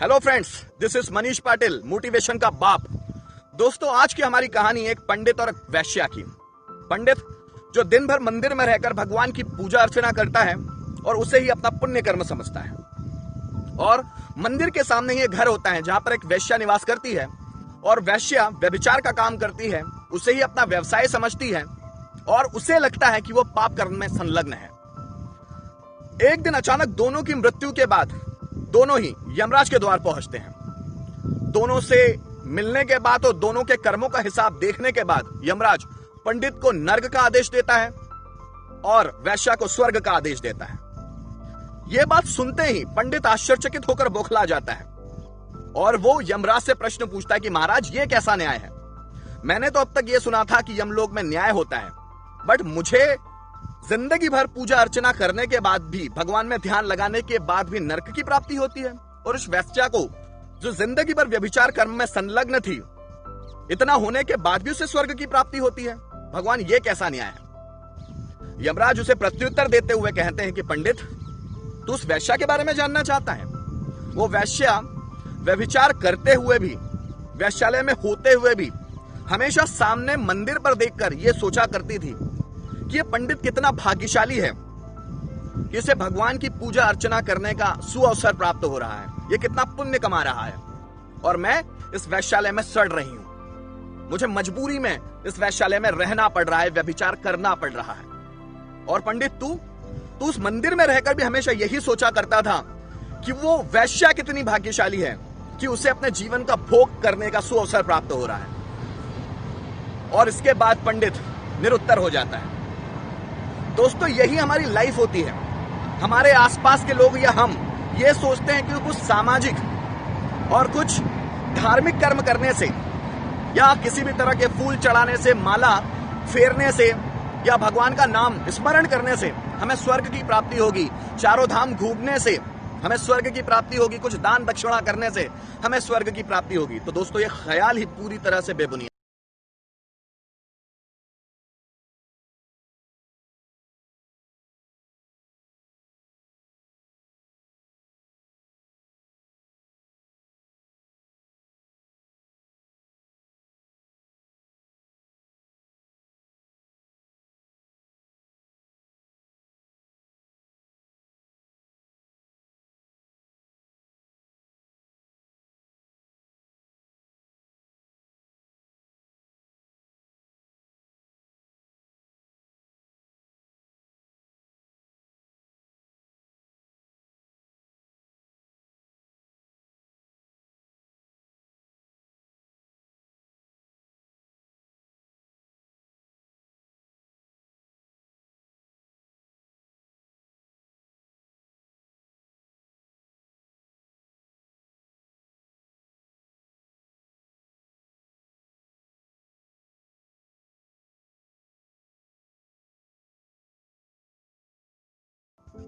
Hello friends, this is Manish Patil, motivation का बाप। दोस्तों, आज की हमारी कहानी एक पंडित और वैश्या की। पंडित जो दिन भर मंदिर में रहकर भगवान की पूजा अर्चना करता है और उसे ही अपना पुण्य कर्म समझता है, और मंदिर के सामने ही एक घर होता है जहां पर एक वैश्या निवास करती है, और वैश्या व्यभिचार का काम करती है, उसे ही अपना व्यवसाय समझती है और उसे लगता है कि वो पाप कर्म में संलग्न है। एक दिन अचानक दोनों की मृत्यु के बाद दोनों ही यमराज के द्वार पहुंचते हैं। दोनों से मिलने के बाद और दोनों के कर्मों का हिसाब देखने के बाद यमराज पंडित को नर्क का आदेश देता है और वैश्या को स्वर्ग का आदेश देता है। यह बात सुनते ही पंडित आश्चर्यचकित होकर बौखला जाता है और वो यमराज से प्रश्न पूछता है कि महाराज, ये कैसा न्याय है? मैंने तो अब तक ये सुना था कि यमलोक में न्याय होता है, बट मुझे जिंदगी भर पूजा अर्चना करने के बाद भी, भगवान में ध्यान लगाने के बाद भी नरक की प्राप्ति होती है, और उस वैश्या को जो जिंदगी भर व्यभिचार कर्म में संलग्न थी, इतना होने के बाद भी उसे स्वर्ग की प्राप्ति होती है। भगवान, ये कैसा न्याय है? यमराज उसे प्रत्युत्तर देते हुए कहते हैं कि पंडित, तू उस वैश्या के बारे में जानना चाहता है? वो वैश्या व्यभिचार करते हुए भी, वैश्यालय में होते हुए भी हमेशा सामने मंदिर पर देखकर यह सोचा करती थी कि ये पंडित कितना भाग्यशाली है कि इसे भगवान की पूजा अर्चना करने का सुअवसर प्राप्त हो रहा है, ये कितना पुण्य कमा रहा है, और मैं इस वैश्यालय में सड़ रही हूं। मुझे मजबूरी में इस वैश्यालय में रहना पड़ रहा है, व्यभिचार करना पड़ रहा है। और पंडित, तू उस मंदिर में रहकर भी हमेशा यही सोचा करता था कि वो वैश्या कितनी भाग्यशाली है कि उसे अपने जीवन का भोग करने का सुअवसर प्राप्त हो रहा है। और इसके बाद पंडित निरुत्तर हो जाता है। दोस्तों, यही हमारी लाइफ होती है। हमारे आसपास के लोग या हम ये सोचते हैं कि कुछ सामाजिक और कुछ धार्मिक कर्म करने से, या किसी भी तरह के फूल चढ़ाने से, माला फेरने से, या भगवान का नाम स्मरण करने से हमें स्वर्ग की प्राप्ति होगी, चारों धाम घूमने से हमें स्वर्ग की प्राप्ति होगी, कुछ दान दक्षिणा करने से हमें स्वर्ग की प्राप्ति होगी। तो दोस्तों, ये ख्याल ही पूरी तरह से बेबुनियाद।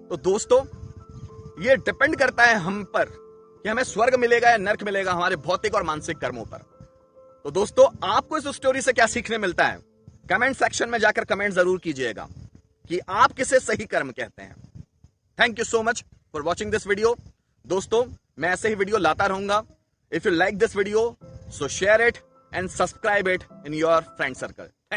तो दोस्तों, ये डिपेंड करता है हम पर कि हमें स्वर्ग मिलेगा या नर्क मिलेगा, हमारे भौतिक और मानसिक कर्मों पर। तो दोस्तों, आपको इस स्टोरी से क्या सीखने मिलता है? कमेंट सेक्शन में जाकर कमेंट जरूर कीजिएगा कि आप किसे सही कर्म कहते हैं। Thank you so much for watching this video. दोस्तों, मैं ऐसे ही वीडियो लाता रहूंगा। If you like this video, so share it and subscribe it in your friend circle.